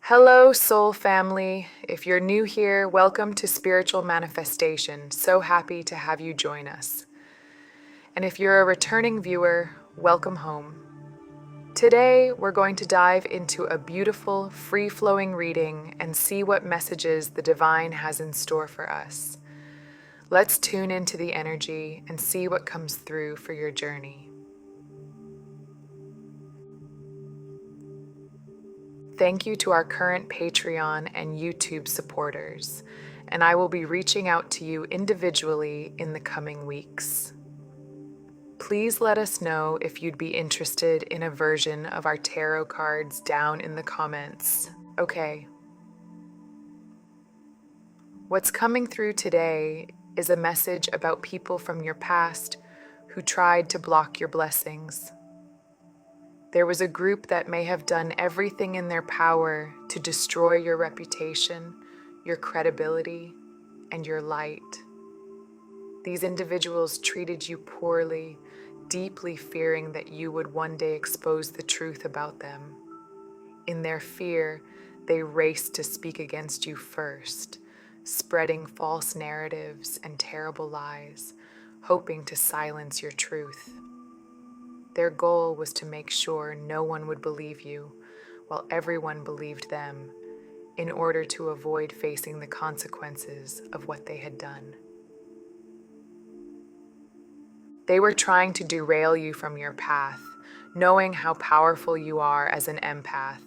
Hello, soul family. If you're new here, welcome to Spiritual Manifestation. So happy to have you join us. And if you're a returning viewer, welcome home. Today, we're going to dive into a beautiful, free-flowing reading and see what messages the divine has in store for us. Let's tune into the energy and see what comes through for your journey. Thank you to our current Patreon and YouTube supporters, and I will be reaching out to you individually in the coming weeks. Please let us know if you'd be interested in a version of our tarot cards down in the comments. Okay. What's coming through today is a message about people from your past who tried to block your blessings. There was a group that may have done everything in their power to destroy your reputation, your credibility, and your light. These individuals treated you poorly, deeply fearing that you would one day expose the truth about them. In their fear, they raced to speak against you first, spreading false narratives and terrible lies, hoping to silence your truth. Their goal was to make sure no one would believe you, while everyone believed them, in order to avoid facing the consequences of what they had done. They were trying to derail you from your path, knowing how powerful you are as an empath,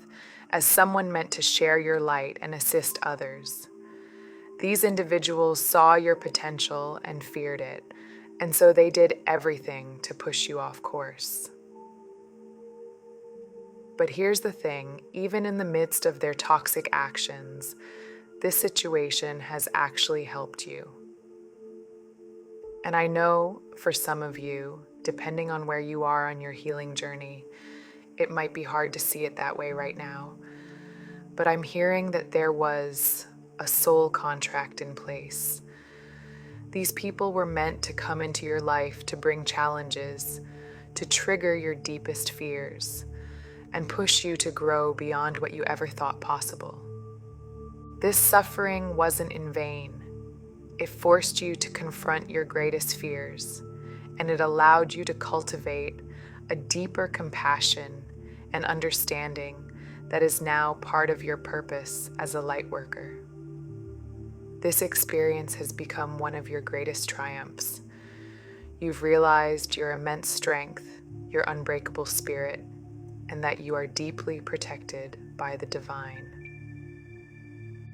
as someone meant to share your light and assist others. These individuals saw your potential and feared it, and so they did everything to push you off course. But here's the thing, even in the midst of their toxic actions, this situation has actually helped you. And I know for some of you, depending on where you are on your healing journey, it might be hard to see it that way right now. But I'm hearing that there was a soul contract in place. These people were meant to come into your life to bring challenges, to trigger your deepest fears, and push you to grow beyond what you ever thought possible. This suffering wasn't in vain. It forced you to confront your greatest fears, and it allowed you to cultivate a deeper compassion and understanding that is now part of your purpose as a light worker. This experience has become one of your greatest triumphs. You've realized your immense strength, your unbreakable spirit, and that you are deeply protected by the divine.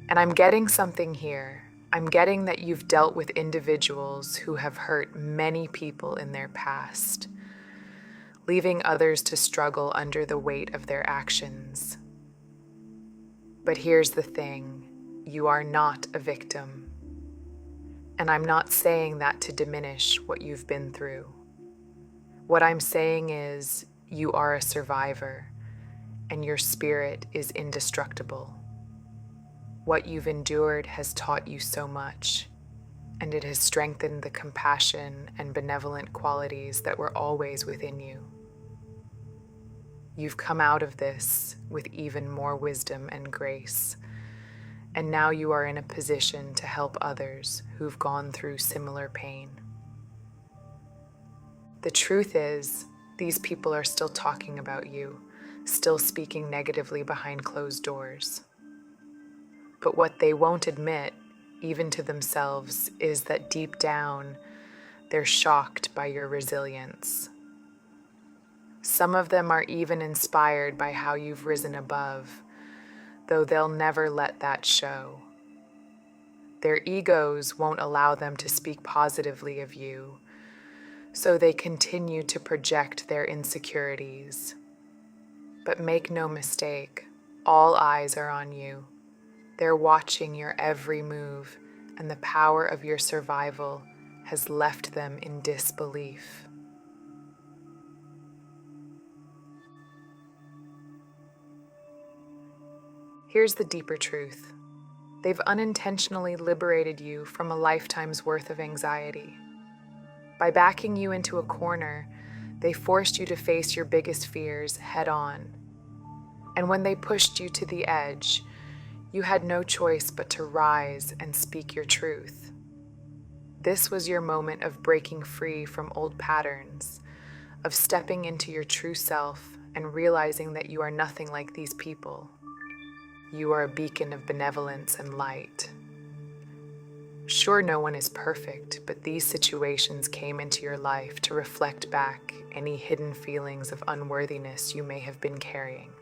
And I'm getting something here. I'm getting that you've dealt with individuals who have hurt many people in their past, leaving others to struggle under the weight of their actions. But here's the thing. You are not a victim. And I'm not saying that to diminish what you've been through. What I'm saying is you are a survivor, and your spirit is indestructible. What you've endured has taught you so much, and it has strengthened the compassion and benevolent qualities that were always within you. You've come out of this with even more wisdom and grace. And now you are in a position to help others who've gone through similar pain. The truth is, these people are still talking about you, still speaking negatively behind closed doors. But what they won't admit, even to themselves, is that deep down, they're shocked by your resilience. Some of them are even inspired by how you've risen above, though they'll never let that show. Their egos won't allow them to speak positively of you, so they continue to project their insecurities. But make no mistake, all eyes are on you. They're watching your every move, and the power of your survival has left them in disbelief. Here's the deeper truth. They've unintentionally liberated you from a lifetime's worth of anxiety. By backing you into a corner, they forced you to face your biggest fears head on. And when they pushed you to the edge, You had no choice but to rise and speak your truth. This was your moment of breaking free from old patterns, of stepping into your true self and realizing that you are nothing like these people. You are a beacon of benevolence and light. Sure, no one is perfect, but these situations came into your life to reflect back any hidden feelings of unworthiness you may have been carrying.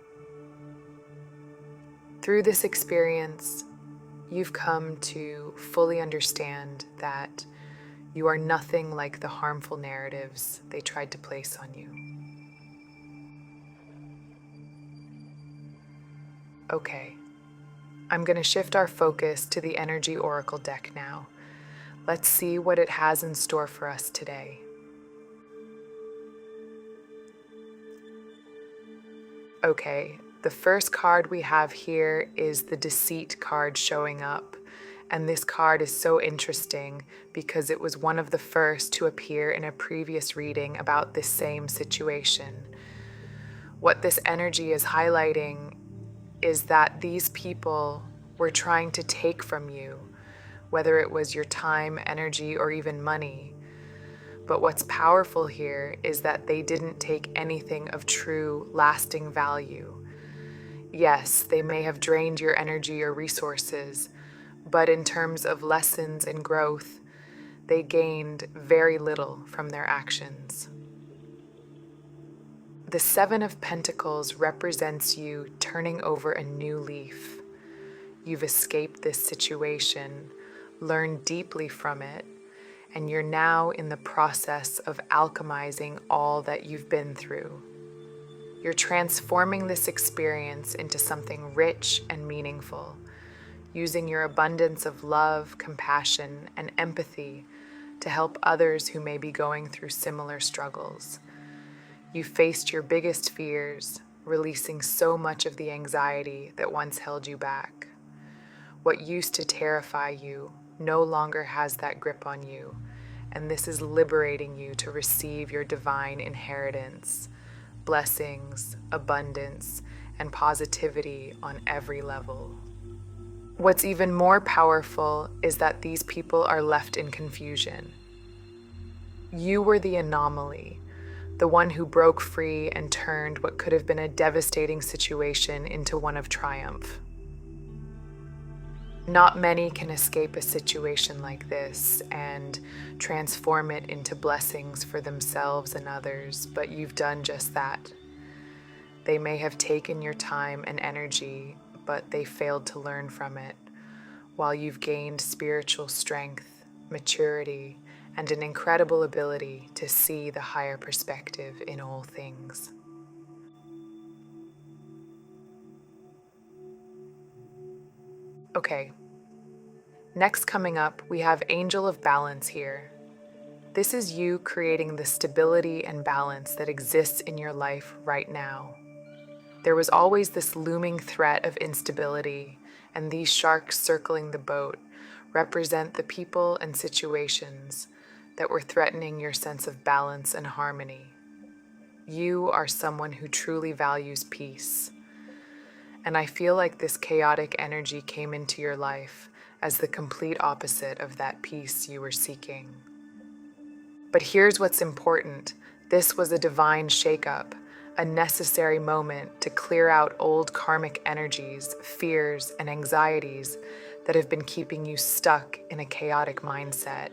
Through this experience, you've come to fully understand that you are nothing like the harmful narratives they tried to place on you. Okay, I'm going to shift our focus to the Energy Oracle deck now. Let's see what it has in store for us today. Okay, the first card we have here is the Deceit card showing up. And this card is so interesting because it was one of the first to appear in a previous reading about this same situation. What this energy is highlighting is that these people were trying to take from you, whether it was your time, energy, or even money. But what's powerful here is that they didn't take anything of true, lasting value. Yes, they may have drained your energy or resources, but in terms of lessons and growth, they gained very little from their actions. The Seven of Pentacles represents you turning over a new leaf. You've escaped this situation, learned deeply from it, and you're now in the process of alchemizing all that you've been through. You're transforming this experience into something rich and meaningful, using your abundance of love, compassion, and empathy to help others who may be going through similar struggles. You faced your biggest fears, releasing so much of the anxiety that once held you back. What used to terrify you no longer has that grip on you, and this is liberating you to receive your divine inheritance, blessings, abundance, and positivity on every level. What's even more powerful is that these people are left in confusion. You were the anomaly, the one who broke free and turned what could have been a devastating situation into one of triumph. Not many can escape a situation like this and transform it into blessings for themselves and others, but you've done just that. They may have taken your time and energy, but they failed to learn from it, while you've gained spiritual strength, maturity, and an incredible ability to see the higher perspective in all things. Okay, next coming up, we have Angel of Balance here. This is you creating the stability and balance that exists in your life right now. There was always this looming threat of instability, and these sharks circling the boat represent the people and situations that were threatening your sense of balance and harmony. You are someone who truly values peace, and I feel like this chaotic energy came into your life as the complete opposite of that peace you were seeking. But here's what's important. This was a divine shakeup, a necessary moment to clear out old karmic energies, fears, and anxieties that have been keeping you stuck in a chaotic mindset.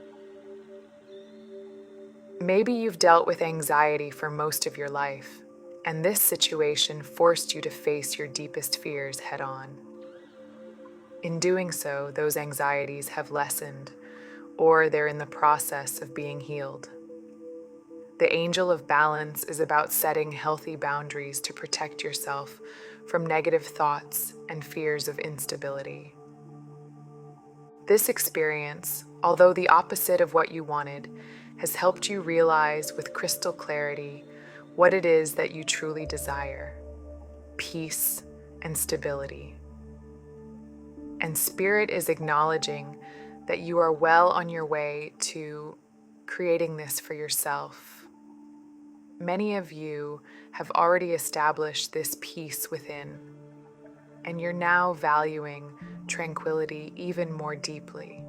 Maybe you've dealt with anxiety for most of your life, and this situation forced you to face your deepest fears head on. In doing so, those anxieties have lessened, or they're in the process of being healed. The Angel of Balance is about setting healthy boundaries to protect yourself from negative thoughts and fears of instability. This experience, although the opposite of what you wanted, has helped you realize with crystal clarity what it is that you truly desire: peace and stability. And Spirit is acknowledging that you are well on your way to creating this for yourself. Many of you have already established this peace within, and you're now valuing tranquility even more deeply.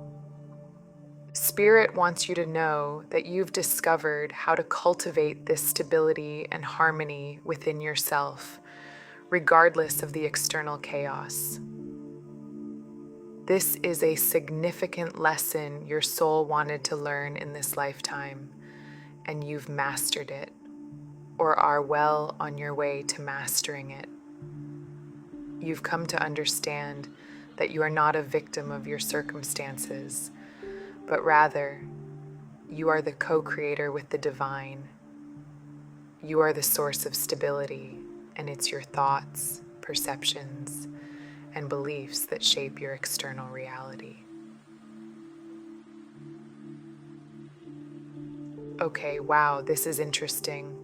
Spirit wants you to know that you've discovered how to cultivate this stability and harmony within yourself, regardless of the external chaos. This is a significant lesson your soul wanted to learn in this lifetime, and you've mastered it, or are well on your way to mastering it. You've come to understand that you are not a victim of your circumstances, but rather, you are the co-creator with the divine. You are the source of stability, and it's your thoughts, perceptions, and beliefs that shape your external reality. Okay, wow, this is interesting.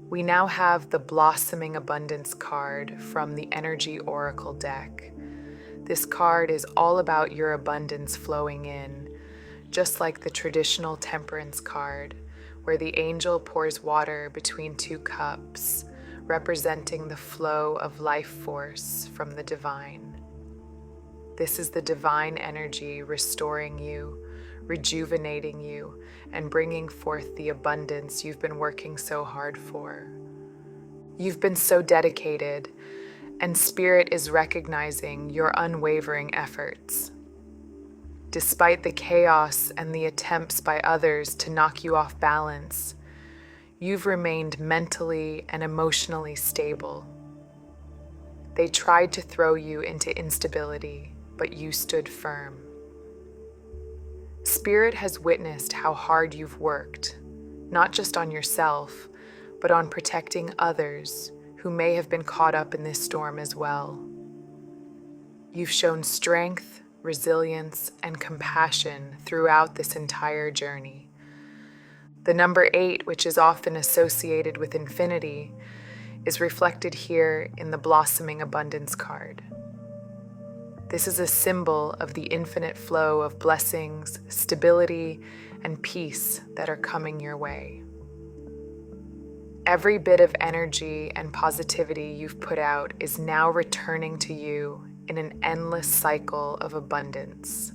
We now have the Blossoming Abundance card from the Energy Oracle deck. This card is all about your abundance flowing in, just like the traditional Temperance card, where the angel pours water between two cups, representing the flow of life force from the divine. This is the divine energy restoring you, rejuvenating you, and bringing forth the abundance you've been working so hard for. You've been so dedicated, and Spirit is recognizing your unwavering efforts. Despite the chaos and the attempts by others to knock you off balance, you've remained mentally and emotionally stable. They tried to throw you into instability, but you stood firm. Spirit has witnessed how hard you've worked, not just on yourself, but on protecting others who may have been caught up in this storm as well. You've shown strength, resilience, and compassion throughout this entire journey. The number 8, which is often associated with infinity, is reflected here in the Blossoming Abundance card. This is a symbol of the infinite flow of blessings, stability, and peace that are coming your way. Every bit of energy and positivity you've put out is now returning to you in an endless cycle of abundance.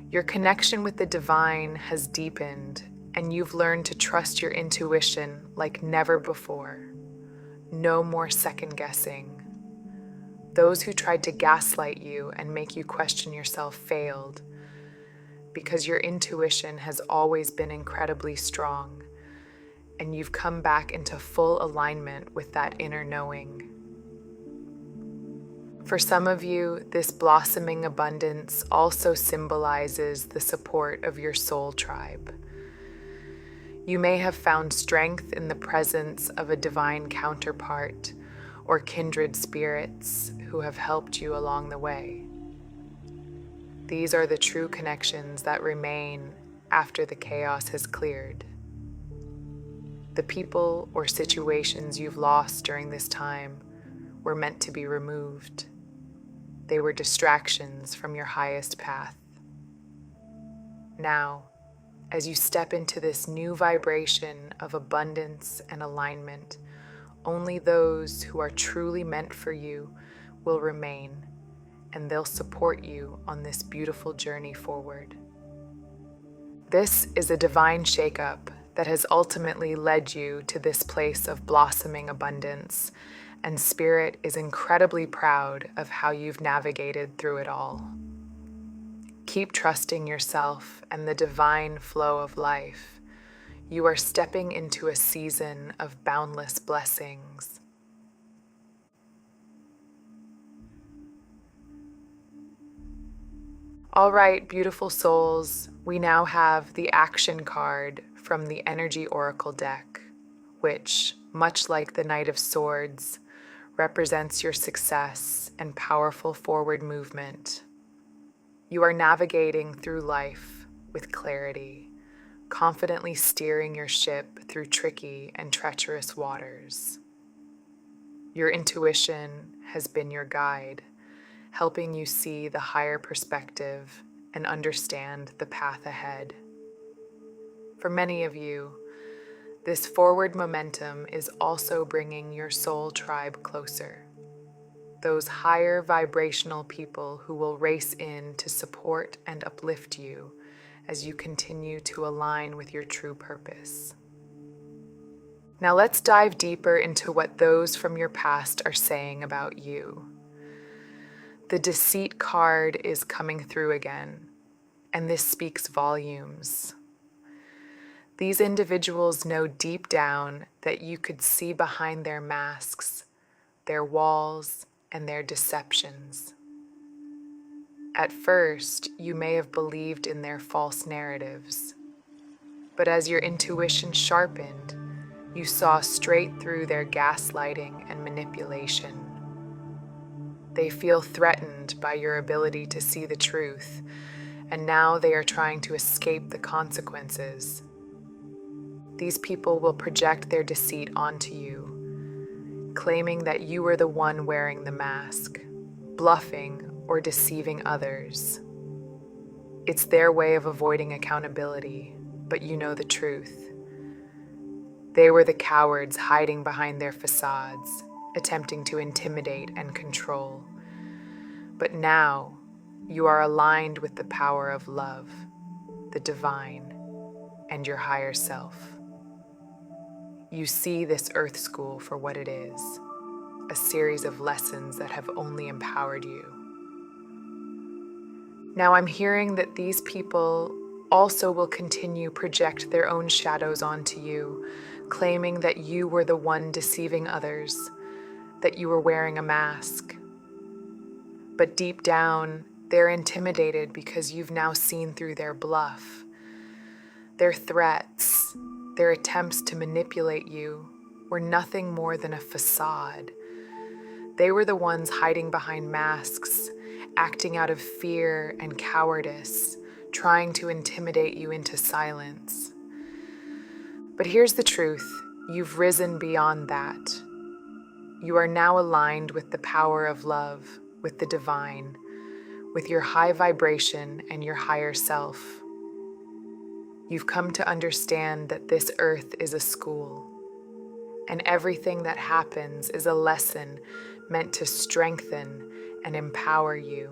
Your connection with the divine has deepened, and you've learned to trust your intuition like never before. No more second guessing. Those who tried to gaslight you and make you question yourself failed, because your intuition has always been incredibly strong, and you've come back into full alignment with that inner knowing. For some of you, this blossoming abundance also symbolizes the support of your soul tribe. You may have found strength in the presence of a divine counterpart or kindred spirits who have helped you along the way. These are the true connections that remain after the chaos has cleared. The people or situations you've lost during this time were meant to be removed. They were distractions from your highest path. Now, as you step into this new vibration of abundance and alignment, only those who are truly meant for you will remain, and they'll support you on this beautiful journey forward. This is a divine shakeup that has ultimately led you to this place of blossoming abundance, and Spirit is incredibly proud of how you've navigated through it all. Keep trusting yourself and the divine flow of life. You are stepping into a season of boundless blessings. All right, beautiful souls, we now have the action card from the Energy Oracle deck, which, much like the Knight of Swords, represents your success and powerful forward movement. You are navigating through life with clarity, confidently steering your ship through tricky and treacherous waters. Your intuition has been your guide, helping you see the higher perspective and understand the path ahead. For many of you, this forward momentum is also bringing your soul tribe closer. those higher vibrational people who will race in to support and uplift you as you continue to align with your true purpose. Now let's dive deeper into what those from your past are saying about you. The deceit card is coming through again, and this speaks volumes. These individuals know deep down that you could see behind their masks, their walls, and their deceptions. At first, you may have believed in their false narratives, but as your intuition sharpened, you saw straight through their gaslighting and manipulation. They feel threatened by your ability to see the truth, and now they are trying to escape the consequences. These people will project their deceit onto you, claiming that you were the one wearing the mask, bluffing or deceiving others. It's their way of avoiding accountability, but you know the truth. They were the cowards hiding behind their facades, attempting to intimidate and control. But now, you are aligned with the power of love, the divine, and your higher self. You see this earth school for what it is, a series of lessons that have only empowered you. Now I'm hearing that these people also will continue project their own shadows onto you, claiming that you were the one deceiving others, that you were wearing a mask. But deep down, they're intimidated because you've now seen through their bluff, their threats, their attempts to manipulate you were nothing more than a facade. They were the ones hiding behind masks, acting out of fear and cowardice, trying to intimidate you into silence. But here's the truth, you've risen beyond that. You are now aligned with the power of love, with the divine, with your high vibration and your higher self. You've come to understand that this earth is a school, and everything that happens is a lesson meant to strengthen and empower you.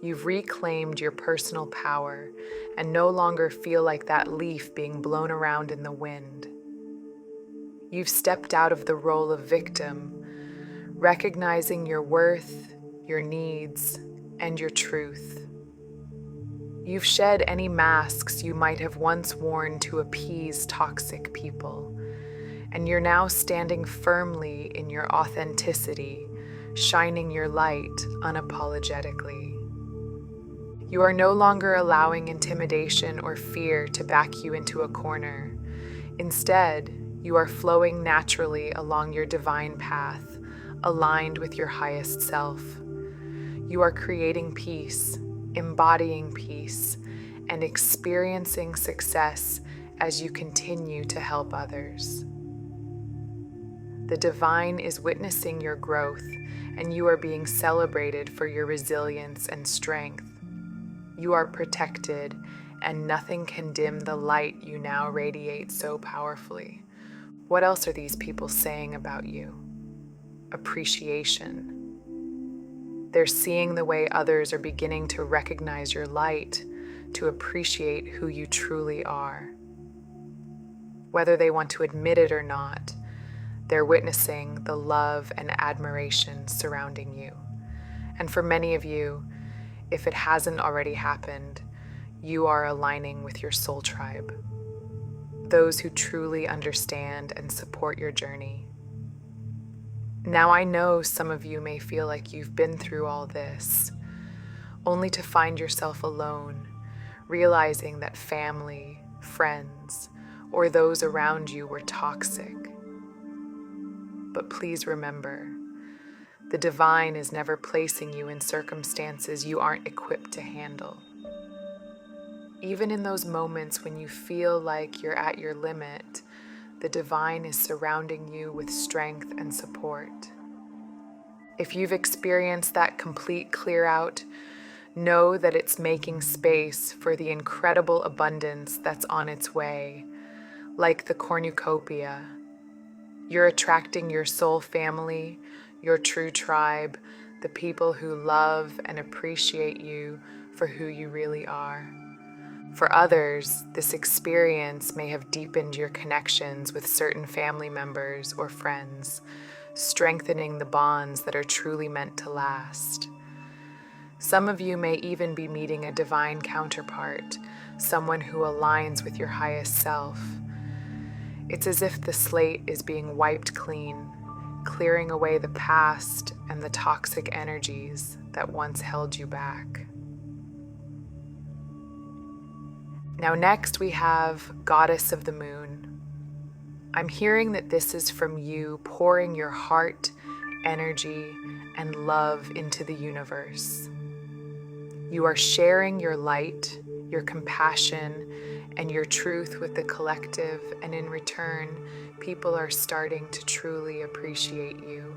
You've reclaimed your personal power and no longer feel like that leaf being blown around in the wind. You've stepped out of the role of victim, recognizing your worth, your needs, and your truth. You've shed any masks you might have once worn to appease toxic people, and you're now standing firmly in your authenticity, shining your light unapologetically. You are no longer allowing intimidation or fear to back you into a corner. Instead, you are flowing naturally along your divine path, aligned with your highest self. You are creating peace, embodying peace, and experiencing success as you continue to help others. The divine is witnessing your growth, and you are being celebrated for your resilience and strength. You are protected, and nothing can dim the light you now radiate so powerfully. What else are these people saying about you? Appreciation. They're seeing the way others are beginning to recognize your light, to appreciate who you truly are. Whether they want to admit it or not, they're witnessing the love and admiration surrounding you. And for many of you, if it hasn't already happened, you are aligning with your soul tribe, those who truly understand and support your journey. Now I know some of you may feel like you've been through all this, only to find yourself alone, realizing that family, friends, or those around you were toxic. But please remember, the divine is never placing you in circumstances you aren't equipped to handle. Even in those moments when you feel like you're at your limit, the divine is surrounding you with strength and support. If you've experienced that complete clear out, know that it's making space for the incredible abundance that's on its way, like the cornucopia. You're attracting your soul family, your true tribe, the people who love and appreciate you for who you really are. For others, this experience may have deepened your connections with certain family members or friends, strengthening the bonds that are truly meant to last. Some of you may even be meeting a divine counterpart, someone who aligns with your highest self. It's as if the slate is being wiped clean, clearing away the past and the toxic energies that once held you back. Now next we have Goddess of the Moon. I'm hearing that this is from you pouring your heart, energy, and love into the universe. You are sharing your light, your compassion, and your truth with the collective, and in return, people are starting to truly appreciate you.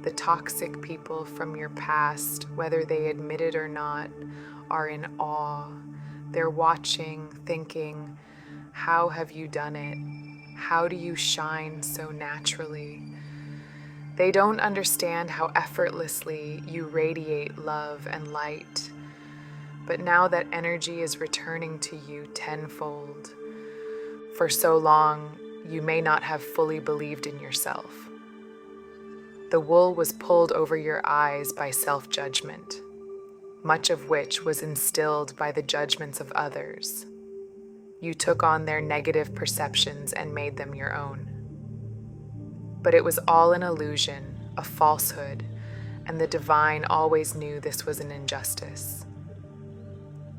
The toxic people from your past, whether they admit it or not, are in awe. They're watching, thinking, how have you done it? How do you shine so naturally? They don't understand how effortlessly you radiate love and light. But now that energy is returning to you tenfold. For so long, you may not have fully believed in yourself. The wool was pulled over your eyes by self-judgment, much of which was instilled by the judgments of others. You took on their negative perceptions and made them your own. But it was all an illusion, a falsehood, and the divine always knew this was an injustice.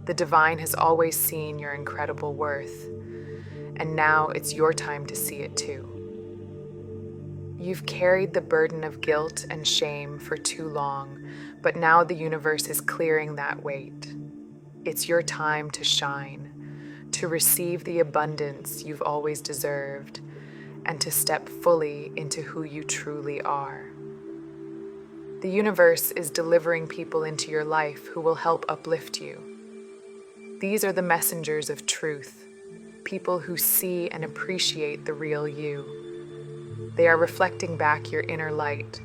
The divine has always seen your incredible worth, and now it's your time to see it too. You've carried the burden of guilt and shame for too long, but now the universe is clearing that weight. It's your time to shine, to receive the abundance you've always deserved, and to step fully into who you truly are. The universe is delivering people into your life who will help uplift you. These are the messengers of truth, people who see and appreciate the real you. They are reflecting back your inner light,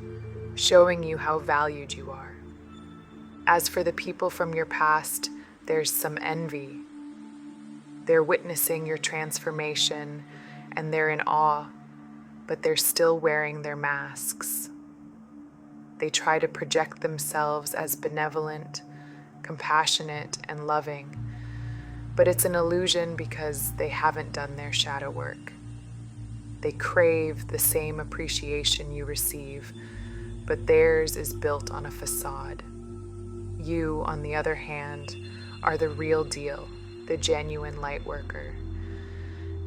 showing you how valued you are. As for the people from your past, there's some envy. They're witnessing your transformation and they're in awe, but they're still wearing their masks. They try to project themselves as benevolent, compassionate, and loving, but it's an illusion because they haven't done their shadow work. They crave the same appreciation you receive, but theirs is built on a facade. You, on the other hand, are the real deal, the genuine light worker.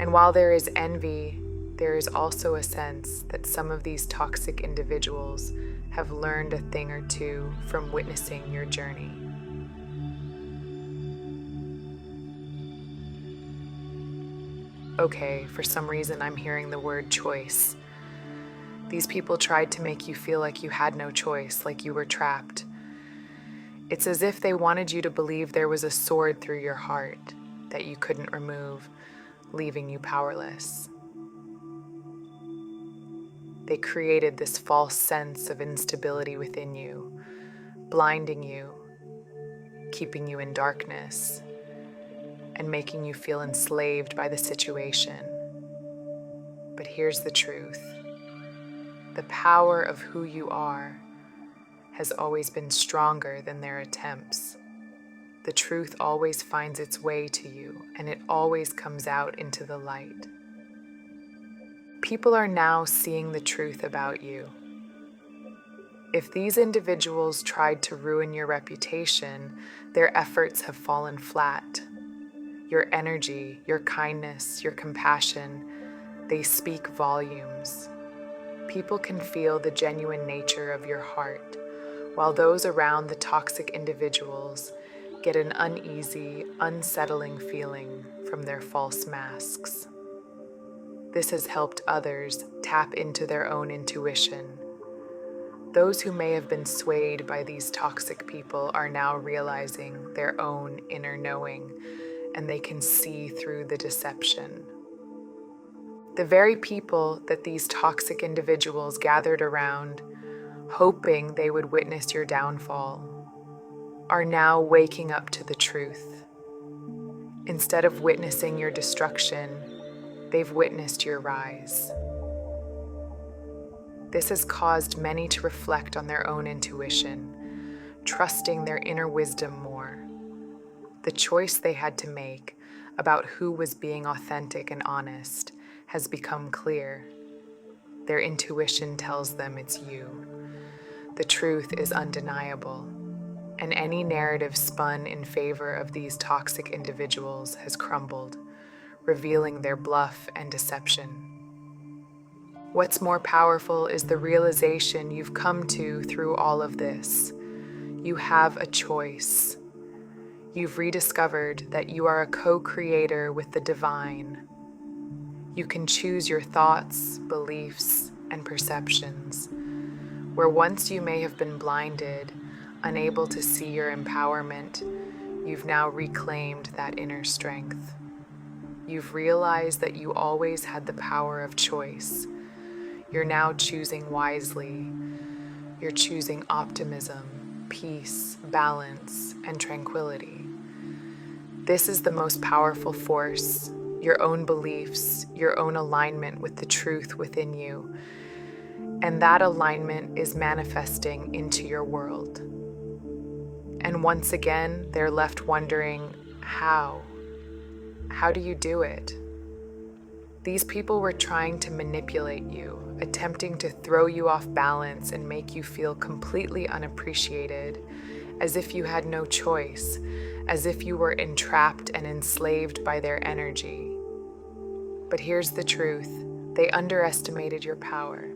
And while there is envy, there is also a sense that some of these toxic individuals have learned a thing or two from witnessing your journey. Okay, for some reason I'm hearing the word choice. These people tried to make you feel like you had no choice, like you were trapped. It's as if they wanted you to believe there was a sword through your heart that you couldn't remove, leaving you powerless. They created this false sense of instability within you, blinding you, keeping you in darkness, and making you feel enslaved by the situation. But here's the truth. The power of who you are has always been stronger than their attempts. The truth always finds its way to you, and it always comes out into the light. People are now seeing the truth about you. If these individuals tried to ruin your reputation, their efforts have fallen flat. Your energy, your kindness, your compassion, they speak volumes. People can feel the genuine nature of your heart, while those around the toxic individuals get an uneasy, unsettling feeling from their false masks. This has helped others tap into their own intuition. Those who may have been swayed by these toxic people are now realizing their own inner knowing, and they can see through the deception. The very people that these toxic individuals gathered around hoping they would witness your downfall, are now waking up to the truth. Instead of witnessing your destruction, they've witnessed your rise. This has caused many to reflect on their own intuition, trusting their inner wisdom more. The choice they had to make about who was being authentic and honest has become clear. Their intuition tells them it's you. The truth is undeniable, and any narrative spun in favor of these toxic individuals has crumbled, revealing their bluff and deception. What's more powerful is the realization you've come to through all of this. You have a choice. You've rediscovered that you are a co-creator with the divine. You can choose your thoughts, beliefs, and perceptions. Where once you may have been blinded, unable to see your empowerment, you've now reclaimed that inner strength. You've realized that you always had the power of choice. You're now choosing wisely. You're choosing optimism, peace, balance, and tranquility. This is the most powerful force, your own beliefs, your own alignment with the truth within you. And that alignment is manifesting into your world. And once again, they're left wondering, how? How do you do it? These people were trying to manipulate you, attempting to throw you off balance and make you feel completely unappreciated, as if you had no choice, as if you were entrapped and enslaved by their energy. But here's the truth: they underestimated your power.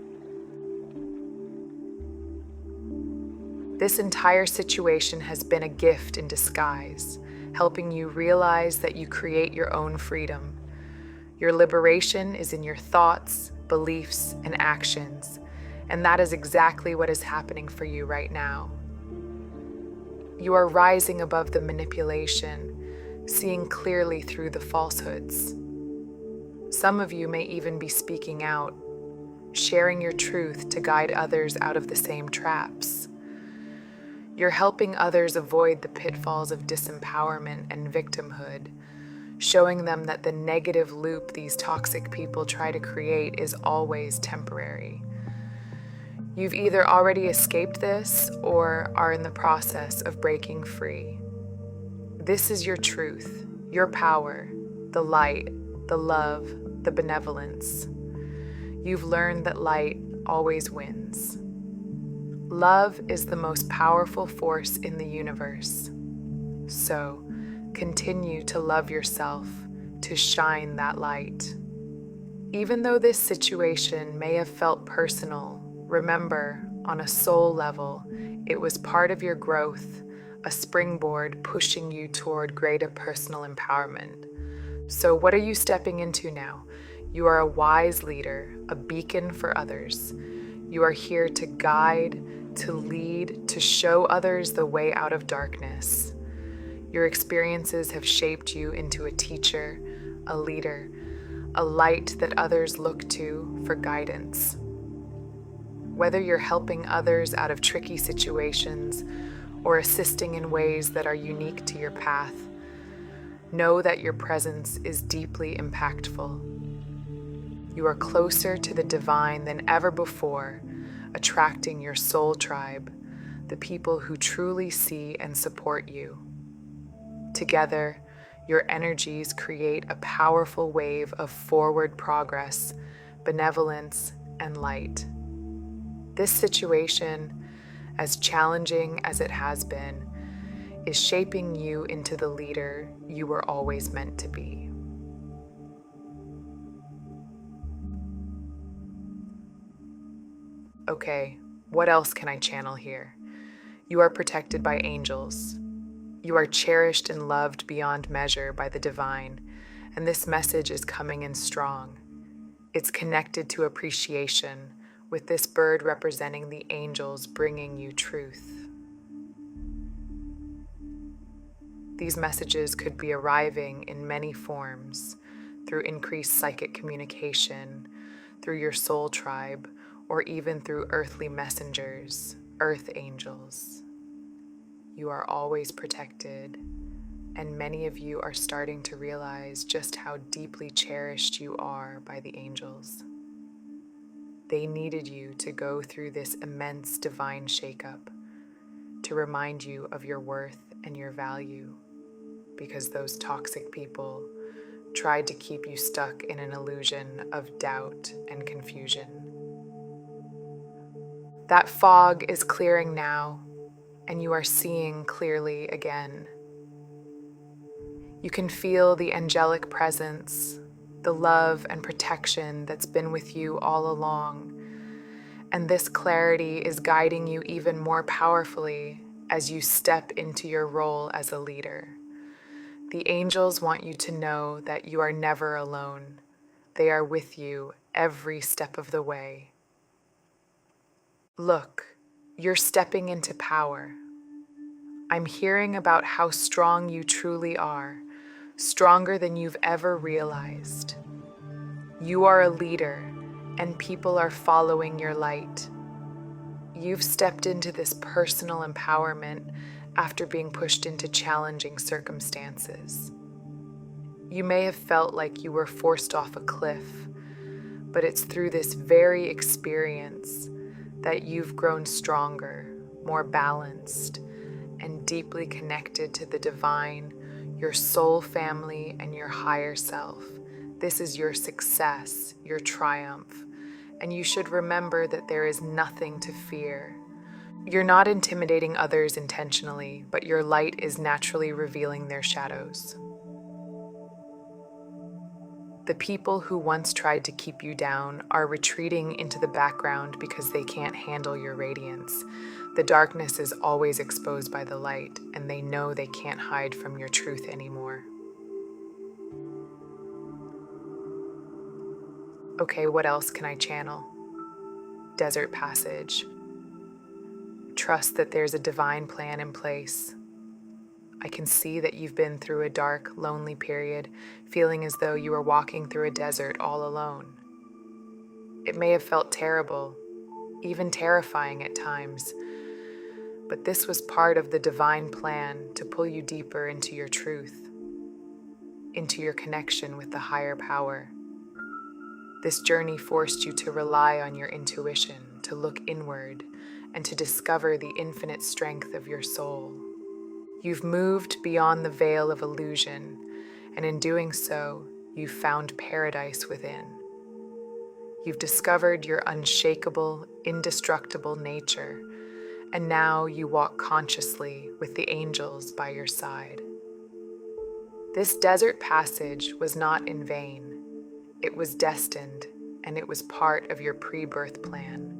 This entire situation has been a gift in disguise, helping you realize that you create your own freedom. Your liberation is in your thoughts, beliefs, and actions, and that is exactly what is happening for you right now. You are rising above the manipulation, seeing clearly through the falsehoods. Some of you may even be speaking out, sharing your truth to guide others out of the same traps. You're helping others avoid the pitfalls of disempowerment and victimhood, showing them that the negative loop these toxic people try to create is always temporary. You've either already escaped this or are in the process of breaking free. This is your truth, your power, the light, the love, the benevolence. You've learned that light always wins. Love is the most powerful force in the universe. So, continue to love yourself, to shine that light. Even though this situation may have felt personal, remember, on a soul level, it was part of your growth, a springboard pushing you toward greater personal empowerment. So what are you stepping into now? You are a wise leader, a beacon for others. You are here to guide, to lead, to show others the way out of darkness. Your experiences have shaped you into a teacher, a leader, a light that others look to for guidance. Whether you're helping others out of tricky situations or assisting in ways that are unique to your path, know that your presence is deeply impactful. You are closer to the divine than ever before, attracting your soul tribe, the people who truly see and support you. Together, your energies create a powerful wave of forward progress, benevolence, and light. This situation, as challenging as it has been, is shaping you into the leader you were always meant to be. Okay, what else can I channel here? You are protected by angels. You are cherished and loved beyond measure by the divine, and this message is coming in strong. It's connected to appreciation, with this bird representing the angels bringing you truth. These messages could be arriving in many forms, through increased psychic communication, through your soul tribe, or even through earthly messengers, earth angels. You are always protected, and many of you are starting to realize just how deeply cherished you are by the angels. They needed you to go through this immense divine shakeup to remind you of your worth and your value, because those toxic people tried to keep you stuck in an illusion of doubt and confusion. That fog is clearing now, and you are seeing clearly again. You can feel the angelic presence, the love and protection that's been with you all along. And this clarity is guiding you even more powerfully as you step into your role as a leader. The angels want you to know that you are never alone. They are with you every step of the way. Look, you're stepping into power. I'm hearing about how strong you truly are, stronger than you've ever realized. You are a leader, and people are following your light. You've stepped into this personal empowerment after being pushed into challenging circumstances. You may have felt like you were forced off a cliff, but it's through this very experience that you've grown stronger, more balanced, and deeply connected to the divine, your soul family, and your higher self. This is your success, your triumph, and you should remember that there is nothing to fear. You're not intimidating others intentionally, but your light is naturally revealing their shadows. The people who once tried to keep you down are retreating into the background because they can't handle your radiance. The darkness is always exposed by the light, and they know they can't hide from your truth anymore. Okay, what else can I channel? Desert passage. Trust that there's a divine plan in place. I can see that you've been through a dark, lonely period, feeling as though you were walking through a desert all alone. It may have felt terrible, even terrifying at times, but this was part of the divine plan to pull you deeper into your truth, into your connection with the higher power. This journey forced you to rely on your intuition, to look inward, and to discover the infinite strength of your soul. You've moved beyond the veil of illusion, and in doing so, you've found paradise within. You've discovered your unshakable, indestructible nature, and now you walk consciously with the angels by your side. This desert passage was not in vain. It was destined, and it was part of your pre-birth plan.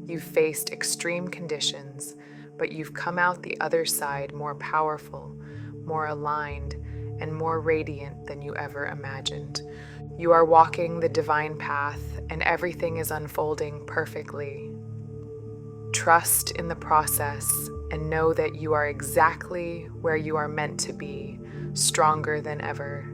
You've faced extreme conditions, but you've come out the other side more powerful, more aligned, and more radiant than you ever imagined. You are walking the divine path, and everything is unfolding perfectly. Trust in the process and know that you are exactly where you are meant to be, stronger than ever.